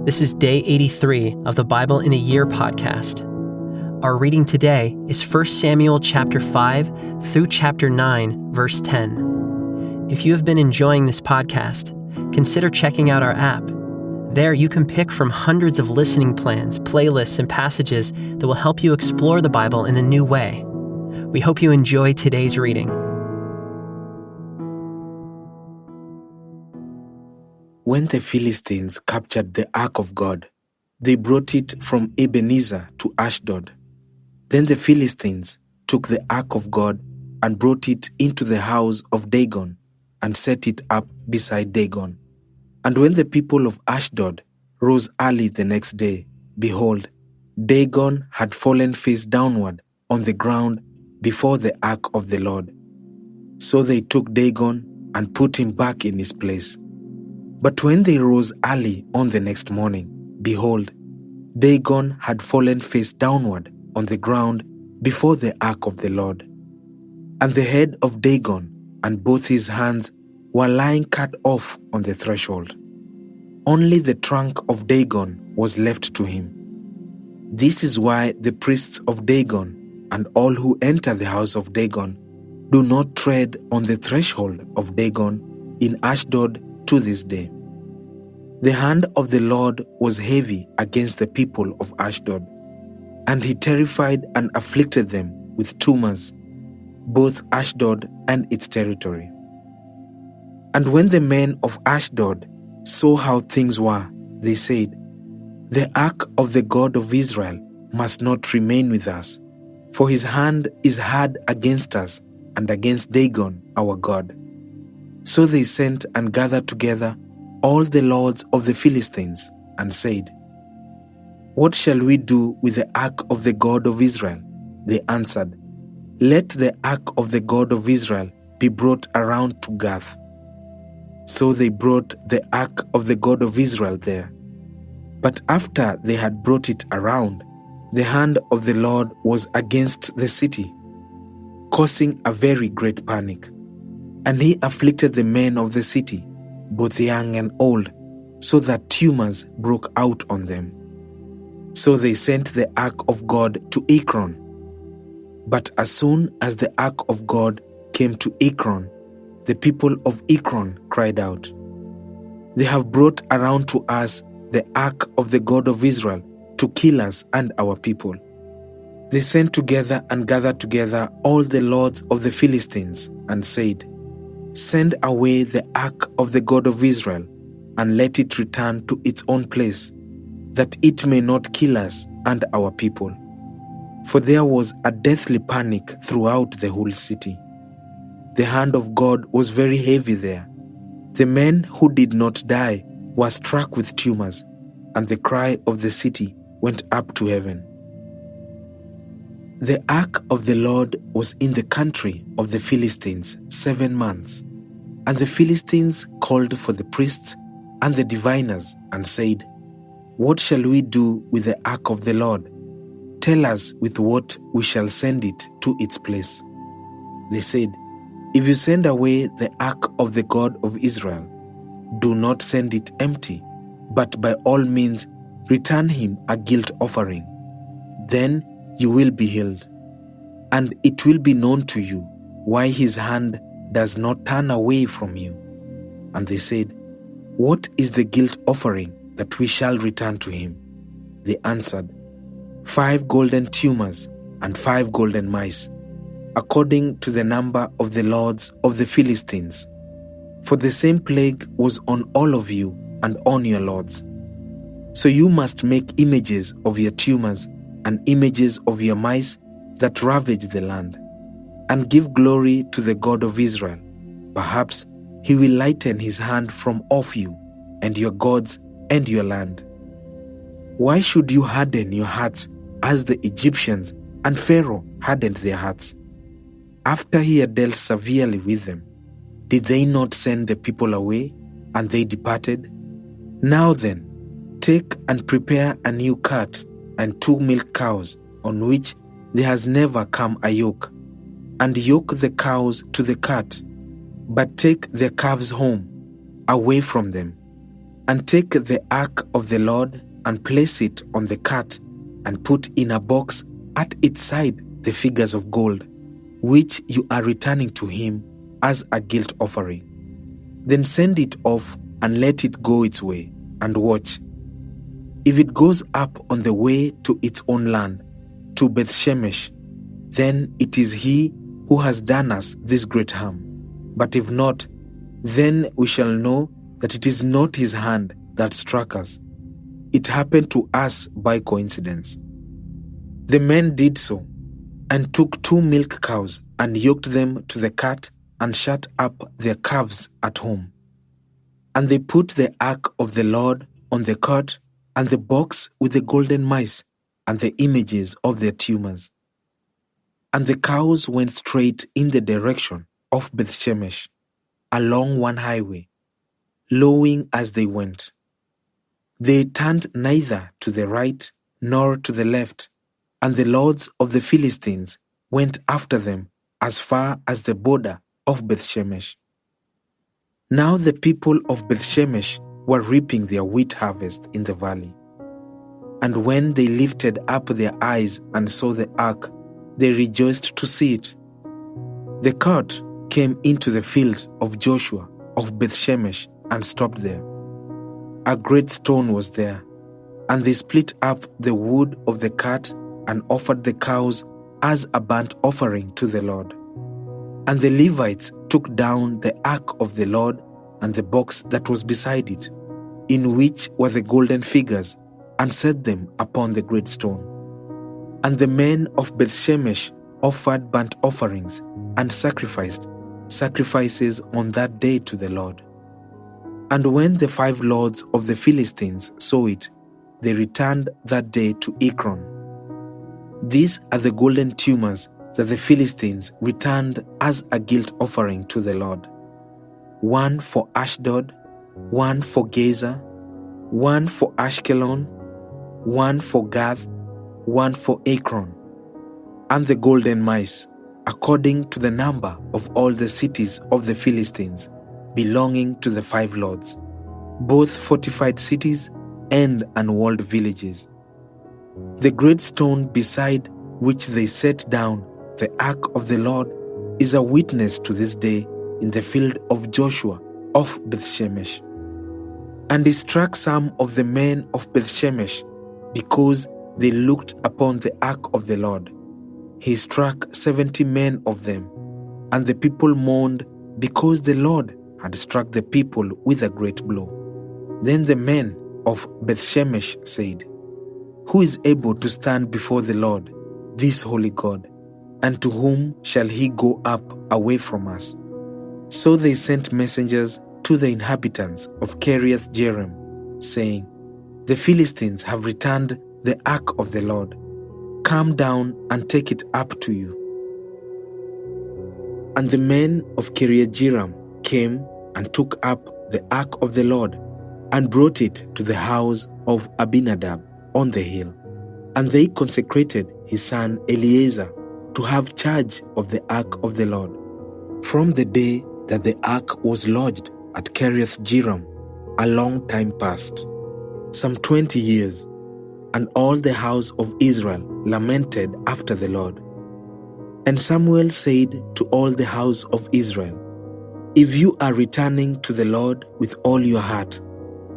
This is day 83 of the Bible in a Year podcast. Our reading today is 1 Samuel chapter 5 through chapter 9, verse 10. If you have been enjoying this podcast, consider checking out our app. There you can pick from hundreds of listening plans, playlists, and passages that will help you explore the Bible in a new way. We hope you enjoy today's reading. When the Philistines captured the ark of God, they brought it from Ebenezer to Ashdod. Then the Philistines took the ark of God and brought it into the house of Dagon and set it up beside Dagon. And when the people of Ashdod rose early the next day, behold, Dagon had fallen face downward on the ground before the ark of the Lord. So they took Dagon and put him back in his place. But when they rose early on the next morning, behold, Dagon had fallen face downward on the ground before the ark of the Lord. And the head of Dagon and both his hands were lying cut off on the threshold. Only the trunk of Dagon was left to him. This is why the priests of Dagon and all who enter the house of Dagon do not tread on the threshold of Dagon in Ashdod to this day. The hand of the Lord was heavy against the people of Ashdod, and he terrified and afflicted them with tumors, both Ashdod and its territory. And when the men of Ashdod saw how things were, they said, "The ark of the God of Israel must not remain with us, for his hand is hard against us and against Dagon our God." So they sent and gathered together all the lords of the Philistines and said, "What shall we do with the ark of the God of Israel?" They answered, "Let the ark of the God of Israel be brought around to Gath." So they brought the ark of the God of Israel there. But after they had brought it around, the hand of the Lord was against the city, causing a very great panic. And he afflicted the men of the city, both young and old, so that tumors broke out on them. So they sent the ark of God to Ekron. But as soon as the ark of God came to Ekron, the people of Ekron cried out, "They have brought around to us the ark of the God of Israel to kill us and our people." They sent together and gathered together all the lords of the Philistines and said, "Send away the ark of the God of Israel and let it return to its own place, that it may not kill us and our people." For there was a deathly panic throughout the whole city. The hand of God was very heavy there. The men who did not die were struck with tumors, and the cry of the city went up to heaven. The ark of the Lord was in the country of the Philistines 7 months. And the Philistines called for the priests and the diviners and said, "What shall we do with the ark of the Lord? Tell us with what we shall send it to its place." They said, "If you send away the ark of the God of Israel, do not send it empty, but by all means return him a guilt offering. Then you will be healed, and it will be known to you why his hand does not turn away from you." And they said, "What is the guilt offering that we shall return to him?" They answered, 5 golden tumors and 5 golden mice, according to the number of the lords of the Philistines. For the same plague was on all of you and on your lords. So you must make images of your tumors and images of your mice that ravage the land, and give glory to the God of Israel. Perhaps he will lighten his hand from off you and your gods and your land. Why should you harden your hearts as the Egyptians and Pharaoh hardened their hearts? After he had dealt severely with them, did they not send the people away, and they departed? Now then, take and prepare a new cart and 2 milk cows on which there has never come a yoke, and yoke the cows to the cart, but take their calves home, away from them. And take the ark of the Lord and place it on the cart, and put in a box at its side the figures of gold, which you are returning to him as a guilt offering. Then send it off and let it go its way, and watch. If it goes up on the way to its own land, to Bethshemesh, then it is he who has done us this great harm. But if not, then we shall know that it is not his hand that struck us. It happened to us by coincidence. The men did so, and took 2 milk cows and yoked them to the cart and shut up their calves at home. And they put the ark of the Lord on the cart and the box with the golden mice and the images of their tumors. And the cows went straight in the direction of Bethshemesh, along one highway, lowing as they went. They turned neither to the right nor to the left, and the lords of the Philistines went after them as far as the border of Bethshemesh. Now the people of Bethshemesh were reaping their wheat harvest in the valley. And when they lifted up their eyes and saw the ark, they rejoiced to see it. The cart came into the field of Joshua of Bethshemesh and stopped there. A great stone was there, and they split up the wood of the cart and offered the cows as a burnt offering to the Lord. And the Levites took down the ark of the Lord and the box that was beside it, in which were the golden figures, and set them upon the great stone. And the men of Bethshemesh offered burnt offerings and sacrificed sacrifices on that day to the Lord. And when the 5 lords of the Philistines saw it, they returned that day to Ekron. These are the golden tumors that the Philistines returned as a guilt offering to the Lord: 1 for Ashdod, 1 for Gaza, 1 for Ashkelon, 1 for Gath, 1 for Ekron. And the golden mice, according to the number of all the cities of the Philistines, belonging to the 5 lords, both fortified cities and unwalled villages. The great stone beside which they set down the ark of the Lord is a witness to this day in the field of Joshua of Bethshemesh. And he struck some of the men of Bethshemesh because they looked upon the ark of the Lord. He struck 70 men of them, and the people mourned because the Lord had struck the people with a great blow. Then the men of Bethshemesh said, "Who is able to stand before the Lord, this holy God? And to whom shall he go up away from us?" So they sent messengers to the inhabitants of Kiriath Jearim, saying, "The Philistines have returned the ark of the Lord. Come down and take it up to you." And the men of Kiriath Jearim came and took up the ark of the Lord and brought it to the house of Abinadab on the hill. And they consecrated his son Eleazar to have charge of the ark of the Lord. From the day that the ark was lodged at Kiriath Jearim, a long time past, some 20 years, and all the house of Israel lamented after the Lord. And Samuel said to all the house of Israel, "If you are returning to the Lord with all your heart,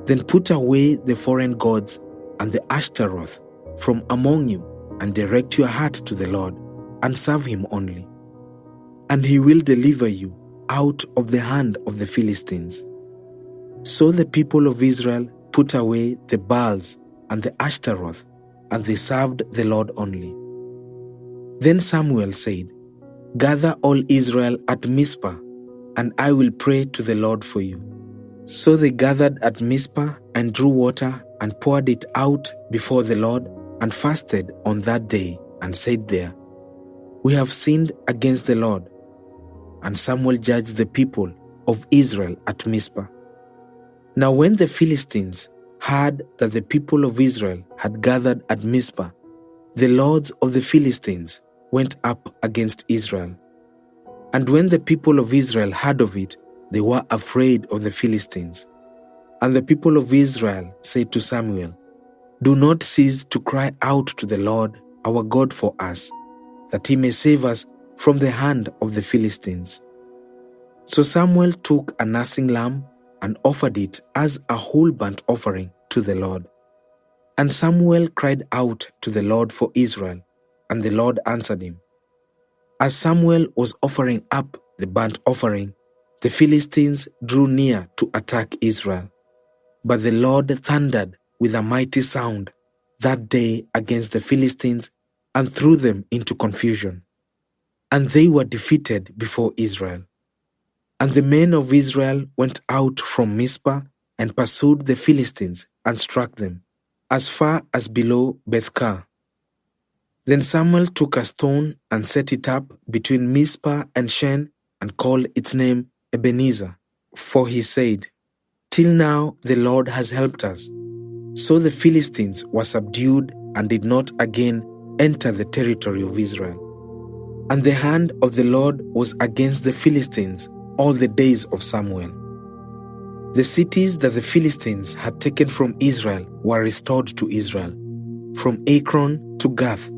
then put away the foreign gods and the Ashtaroth from among you, and direct your heart to the Lord, and serve him only. And he will deliver you out of the hand of the Philistines." So the people of Israel put away the Baals and the Ashtaroth, and they served the Lord only. Then Samuel said, "Gather all Israel at Mizpah, and I will pray to the Lord for you." So they gathered at Mizpah and drew water and poured it out before the Lord, and fasted on that day, and said there, "We have sinned against the Lord." And Samuel judged the people of Israel at Mizpah. Now when the Philistines heard that the people of Israel had gathered at Mizpah, the lords of the Philistines went up against Israel. And when the people of Israel heard of it, they were afraid of the Philistines. And the people of Israel said to Samuel, "Do not cease to cry out to the Lord our God for us, that he may save us from the hand of the Philistines." So Samuel took a nursing lamb and offered it as a whole burnt offering to the Lord. And Samuel cried out to the Lord for Israel, and the Lord answered him. As Samuel was offering up the burnt offering, the Philistines drew near to attack Israel. But the Lord thundered with a mighty sound that day against the Philistines and threw them into confusion. And they were defeated before Israel. And the men of Israel went out from Mizpah and pursued the Philistines and struck them, as far as below Bethkar. Then Samuel took a stone and set it up between Mizpah and Shen and called its name Ebenezer, for he said, "Till now the Lord has helped us." So the Philistines were subdued and did not again enter the territory of Israel. And the hand of the Lord was against the Philistines all the days of Samuel. The cities that the Philistines had taken from Israel were restored to Israel, from Ekron to Gath,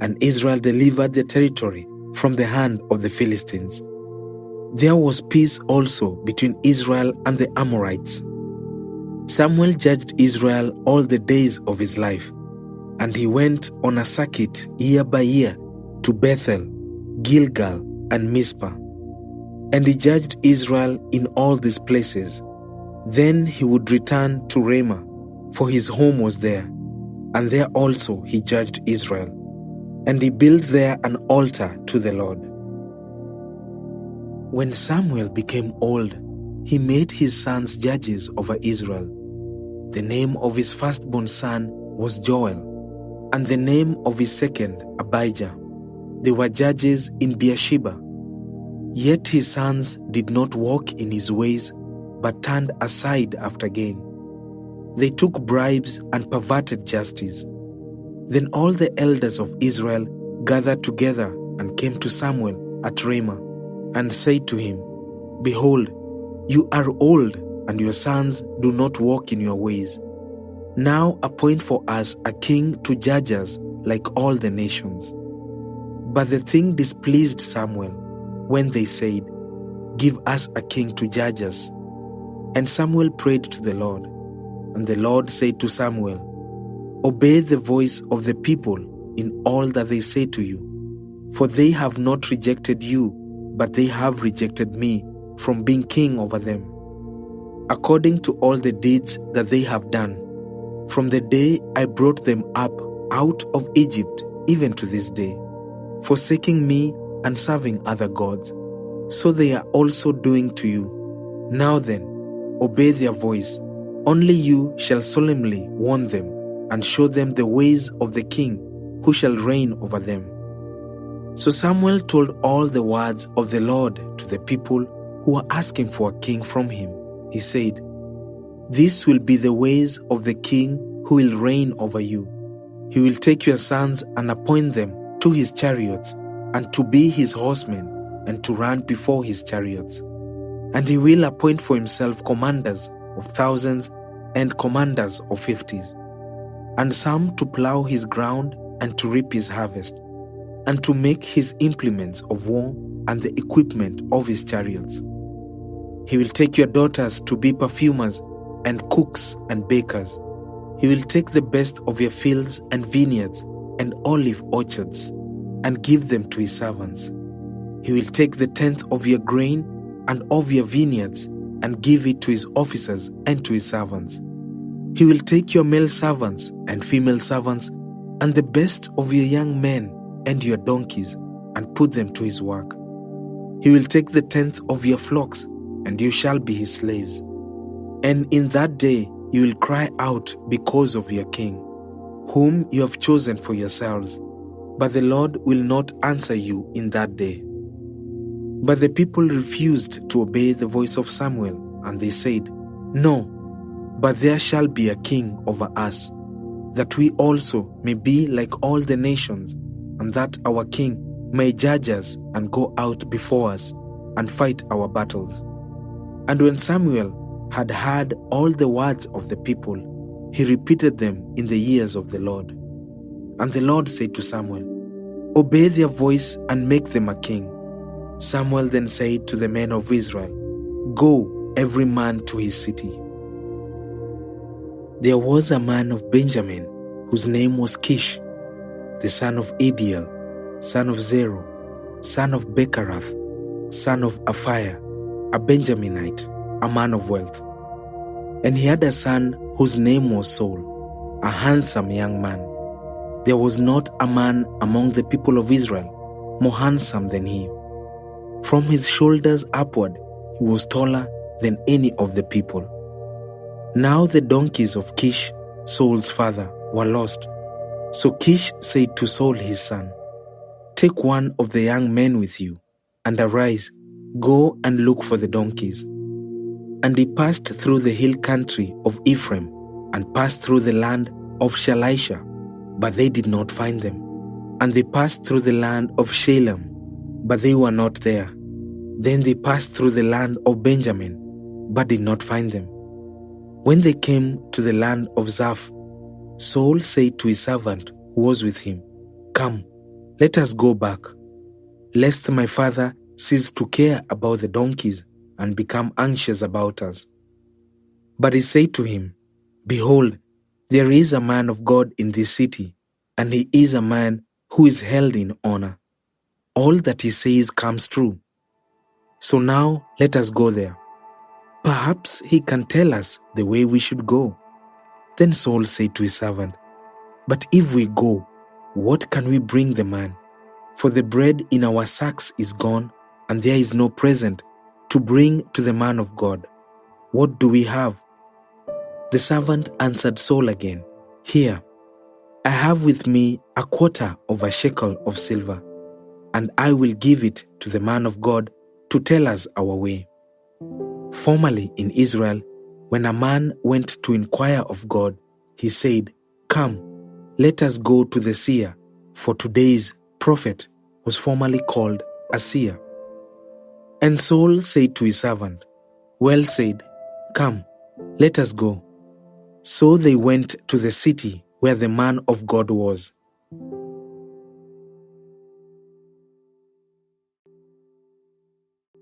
and Israel delivered the territory from the hand of the Philistines. There was peace also between Israel and the Amorites. Samuel judged Israel all the days of his life, and he went on a circuit year by year to Bethel, Gilgal, and Mizpah. And he judged Israel in all these places. Then he would return to Ramah, for his home was there, and there also he judged Israel. And he built there an altar to the Lord. When Samuel became old, he made his sons judges over Israel. The name of his firstborn son was Joel, and the name of his second Abijah. They were judges in Beersheba. Yet his sons did not walk in his ways, but turned aside after gain. They took bribes and perverted justice. Then all the elders of Israel gathered together and came to Samuel at Ramah, and said to him, "Behold, you are old, and your sons do not walk in your ways. Now appoint for us a king to judge us like all the nations." But the thing displeased Samuel when they said, "Give us a king to judge us." And Samuel prayed to the Lord. And the Lord said to Samuel, "Obey the voice of the people in all that they say to you, for they have not rejected you, but they have rejected me from being king over them, according to all the deeds that they have done, from the day I brought them up out of Egypt even to this day, forsaking me and serving other gods. So they are also doing to you. Now then, obey their voice. Only you shall solemnly warn them and show them the ways of the king who shall reign over them." So Samuel told all the words of the Lord to the people who were asking for a king from him. He said, "This will be the ways of the king who will reign over you. He will take your sons and appoint them to his chariots, and to be his horsemen, and to run before his chariots. And he will appoint for himself commanders of thousands and commanders of 50s, and some to plow his ground and to reap his harvest, and to make his implements of war and the equipment of his chariots. He will take your daughters to be perfumers and cooks and bakers. He will take the best of your fields and vineyards and olive orchards, and give them to his servants. He will take the 10th of your grain and of your vineyards, and give it to his officers and to his servants. He will take your male servants and female servants, and the best of your young men and your donkeys, and put them to his work. He will take the 10th of your flocks, and you shall be his slaves. And in that day you will cry out because of your king, whom you have chosen for yourselves. But the Lord will not answer you in that day." But the people refused to obey the voice of Samuel, and they said, "No, but there shall be a king over us, that we also may be like all the nations, and that our king may judge us and go out before us and fight our battles." And when Samuel had heard all the words of the people, he repeated them in the ears of the Lord. And the Lord said to Samuel, "Obey their voice and make them a king." Samuel then said to the men of Israel, "Go, every man to his city." There was a man of Benjamin whose name was Kish, the son of Abiel, son of Zerah, son of Bechorath, son of Aphiah, a Benjaminite, a man of wealth. And he had a son whose name was Saul, a handsome young man. There was not a man among the people of Israel more handsome than he. From his shoulders upward, he was taller than any of the people. Now the donkeys of Kish, Saul's father, were lost. So Kish said to Saul his son, "Take one of the young men with you, and arise, go and look for the donkeys." And he passed through the hill country of Ephraim, and passed through the land of Shalisha, but they did not find them. And they passed through the land of Shalem, but they were not there. Then they passed through the land of Benjamin, but did not find them. When they came to the land of Zaph, Saul said to his servant who was with him, "Come, let us go back, lest my father cease to care about the donkeys and become anxious about us." But he said to him, "Behold, there is a man of God in this city, and he is a man who is held in honor. All that he says comes true. So now let us go there. Perhaps he can tell us the way we should go." Then Saul said to his servant, "But if we go, what can we bring the man? For the bread in our sacks is gone, and there is no present to bring to the man of God. What do we have?" The servant answered Saul again, "Here, I have with me a quarter of a shekel of silver, and I will give it to the man of God to tell us our way." Formerly in Israel, when a man went to inquire of God, he said, "Come, let us go to the seer," for today's prophet was formerly called a seer. And Saul said to his servant, "Well said, come, let us go." So they went to the city where the man of God was.